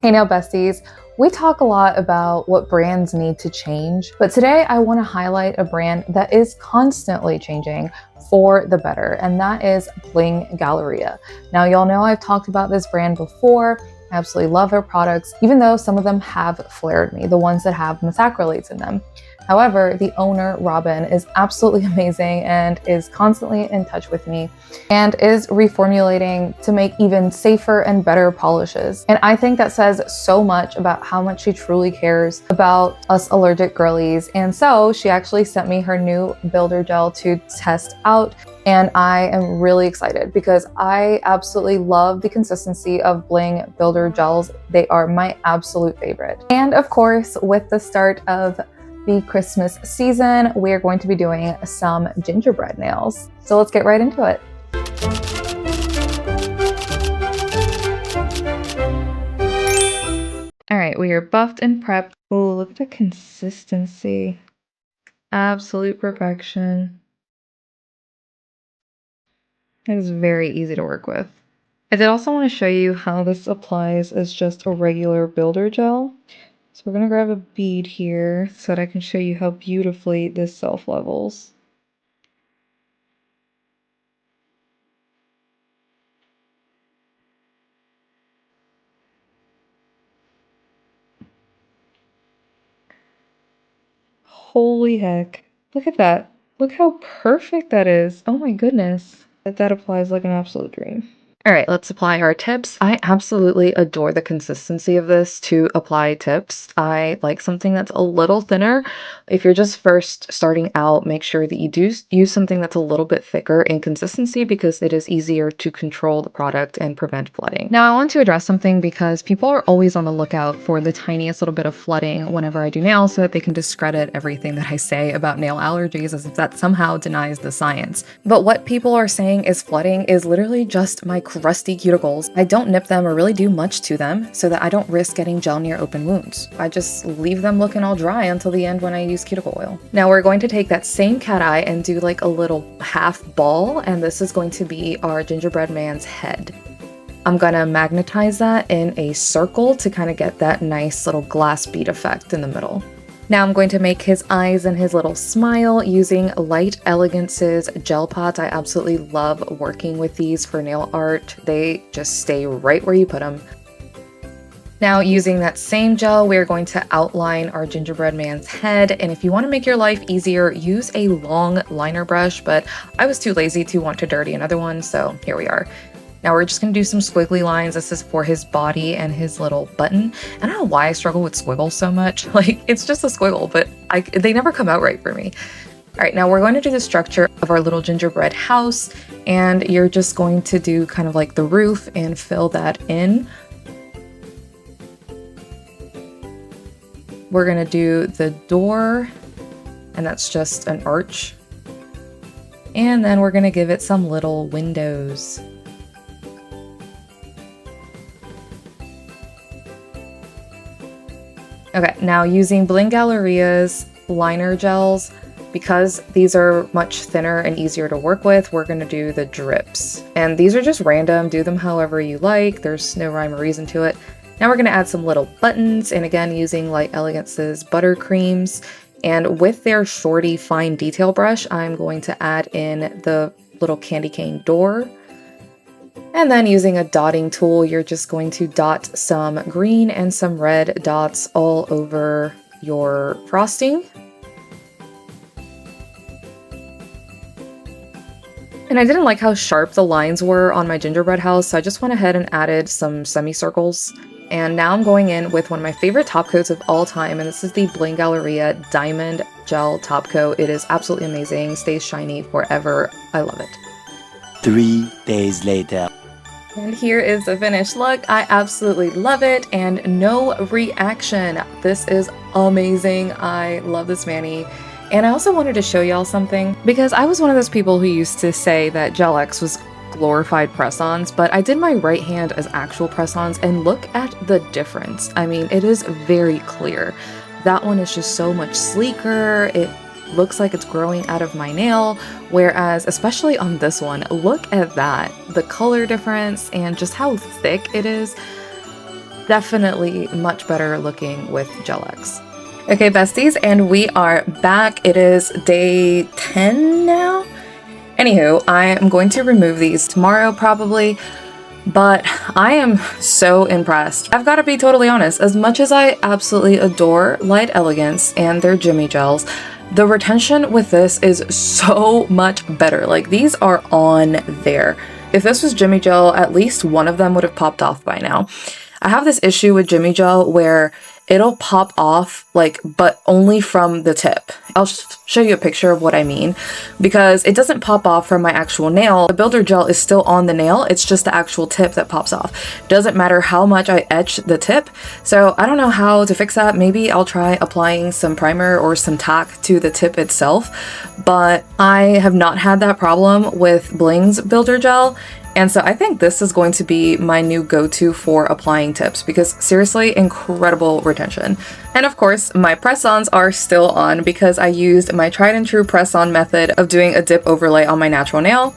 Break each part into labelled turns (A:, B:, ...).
A: Hey now, besties. We talk a lot about what brands need to change, but today I want to highlight a brand that is constantly changing for the better, and that is Bling Galeria. Now, y'all know I've talked about this brand before. I absolutely love their products, even though some of them have flared me, the ones that have methacrylates in them. However, the owner, Robin, is absolutely amazing and is constantly in touch with me and is reformulating to make even safer and better polishes. And I think that says so much about how much she truly cares about us allergic girlies. And so she actually sent me her new builder gel to test out. And I am really excited because I absolutely love the consistency of Bling builder gels. They are my absolute favorite. And of course, with the start of the Christmas season, we are going to be doing some gingerbread nails. So let's get right into it. All right, we are buffed and prepped. Oh, look at the consistency. Absolute perfection. It is very easy to work with. I did also want to show you how this applies as just a regular builder gel. So we're going to grab a bead here so that I can show you how beautifully this self-levels. Holy heck. Look at that. Look how perfect that is. Oh my goodness. That applies like an absolute dream. All right, let's apply our tips. I absolutely adore the consistency of this to apply tips. I like something that's a little thinner. If you're just first starting out, make sure that you do use something that's a little bit thicker in consistency because it is easier to control the product and prevent flooding. Now, I want to address something because people are always on the lookout for the tiniest little bit of flooding whenever I do nails so that they can discredit everything that I say about nail allergies as if that somehow denies the science. But what people are saying is flooding is literally just my crusty cuticles. I don't nip them or really do much to them so that I don't risk getting gel near open wounds. I just leave them looking all dry until the end when I use cuticle oil. Now we're going to take that same cat eye and do like a little half ball, and this is going to be our gingerbread man's head. I'm gonna magnetize that in a circle to kind of get that nice little glass bead effect in the middle. Now I'm going to make his eyes and his little smile using Light Elegance's gel pots. I absolutely love working with these for nail art. They just stay right where you put them. Now using that same gel, we're going to outline our gingerbread man's head. And if you want to make your life easier, use a long liner brush, but I was too lazy to want to dirty another one, so here we are. Now we're just going to do some squiggly lines. This is for his body and his little button. I don't know why I struggle with squiggles so much. Like, it's just a squiggle, but they never come out right for me. All right, now we're going to do the structure of our little gingerbread house, and you're just going to do kind of like the roof and fill that in. We're going to do the door, and that's just an arch. And then we're going to give it some little windows. Okay, now using Bling Galeria's liner gels, because these are much thinner and easier to work with, we're going to do the drips. And these are just random, do them however you like, there's no rhyme or reason to it. Now we're going to add some little buttons, and again using Light Elegance's buttercreams. And with their shorty fine detail brush, I'm going to add in the little candy cane door. And then using a dotting tool, you're just going to dot some green and some red dots all over your frosting. And I didn't like how sharp the lines were on my gingerbread house, so I just went ahead and added some semicircles. And now I'm going in with one of my favorite top coats of all time, and this is the Bling Galeria Diamond Gel Top Coat. It is absolutely amazing, stays shiny forever. I love it.
B: 3 days later.
A: And here is the finished look. I absolutely love it, and no reaction. This is amazing. I love this mani. And I also wanted to show y'all something because I was one of those people who used to say that Gel X was glorified press-ons, but I did my right hand as actual press-ons, and look at the difference. I mean, it is very clear. That one is just so much sleeker. It looks like it's growing out of my nail, whereas especially on this one, look at that. The color difference and just how thick it is. definitely much better looking with Gel X. Okay, besties, and we are back. It is day 10 now. Anywho, I am going to remove these tomorrow probably, but I am so impressed. I've got to be totally honest, as much as I absolutely adore Light Elegance and their Jimmy Gels, the retention with this is so much better. Like, these are on there. If this was Jimmy Gel, at least one of them would have popped off by now. I have this issue with Jimmy Gel where it'll pop off, like, but only from the tip. I'll show you a picture of what I mean, because it doesn't pop off from my actual nail. The builder gel is still on the nail, it's just the actual tip that pops off. Doesn't matter how much I etch the tip, so I don't know how to fix that. Maybe I'll try applying some primer or some tack to the tip itself, but I have not had that problem with Bling's builder gel. And so I think this is going to be my new go-to for applying tips, because seriously, incredible retention. And of course, my press-ons are still on because I used my tried and true press-on method of doing a dip overlay on my natural nail.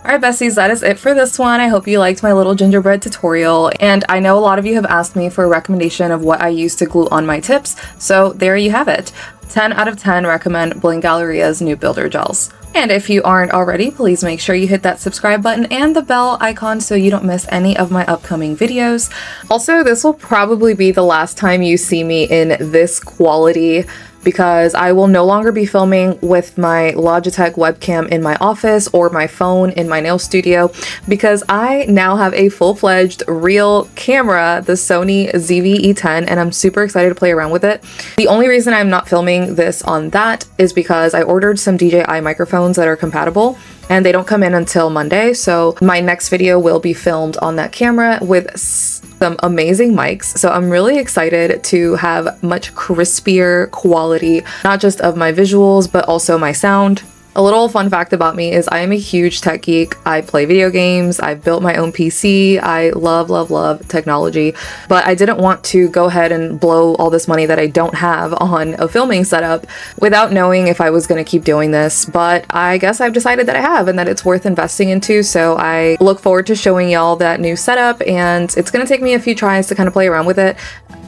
A: Alright besties, that is it for this one. I hope you liked my little gingerbread tutorial, and I know a lot of you have asked me for a recommendation of what I use to glue on my tips, so there you have it. 10 out of 10 recommend Bling Galeria's new builder gels. And if you aren't already, please make sure you hit that subscribe button and the bell icon so you don't miss any of my upcoming videos. Also, this will probably be the last time you see me in this quality, because I will no longer be filming with my Logitech webcam in my office or my phone in my nail studio, because I now have a full-fledged real camera, the Sony ZV-E10, and I'm super excited to play around with it. The only reason I'm not filming this on that is because I ordered some DJI microphones that are compatible, and they don't come in until Monday, so my next video will be filmed on that camera with some amazing mics. So I'm really excited to have much crispier quality, not just of my visuals, but also my sound. A little fun fact about me is I am a huge tech geek. I play video games, I've built my own PC, I love, love, love technology, but I didn't want to go ahead and blow all this money that I don't have on a filming setup without knowing if I was going to keep doing this, but I guess I've decided that I have and that it's worth investing into, so I look forward to showing y'all that new setup, and it's going to take me a few tries to kind of play around with it.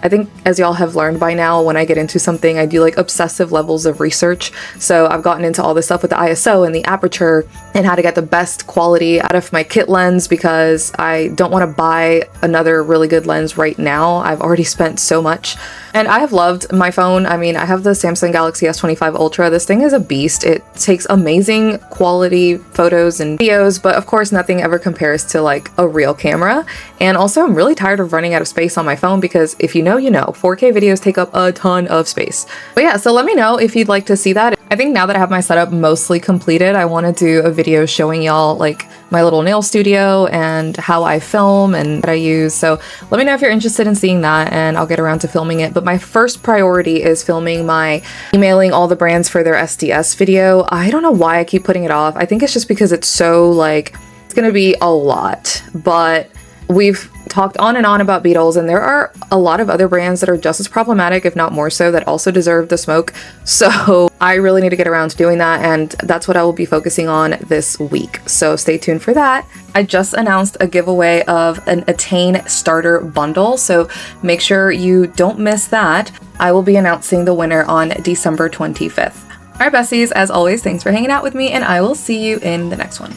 A: I think, as y'all have learned by now, when I get into something, I do like obsessive levels of research. So I've gotten into all this stuff with the ISO and the aperture and how to get the best quality out of my kit lens, because I don't want to buy another really good lens right now. I've already spent so much. And I have loved my phone. I mean, I have the Samsung Galaxy S25 Ultra. This thing is a beast. It takes amazing quality photos and videos, but of course nothing ever compares to like a real camera. And also I'm really tired of running out of space on my phone, because if you know, you know, 4K videos take up a ton of space. But yeah, so let me know if you'd like to see that. I think now that I have my setup mostly completed, I want to do a video showing y'all like my little nail studio and how I film and what I use. So let me know if you're interested in seeing that, and I'll get around to filming it. But my first priority is filming my emailing all the brands for their SDS video. I don't know why I keep putting it off. I think it's just because it's so like, it's gonna be a lot, but we've talked on and on about Beetles, and there are a lot of other brands that are just as problematic, if not more so, that also deserve the smoke. So I really need to get around to doing that, and that's what I will be focusing on this week. So stay tuned for that. I just announced a giveaway of an Attain starter bundle, so make sure you don't miss that. I will be announcing the winner on December 25th. All right, besties, as always, thanks for hanging out with me, and I will see you in the next one.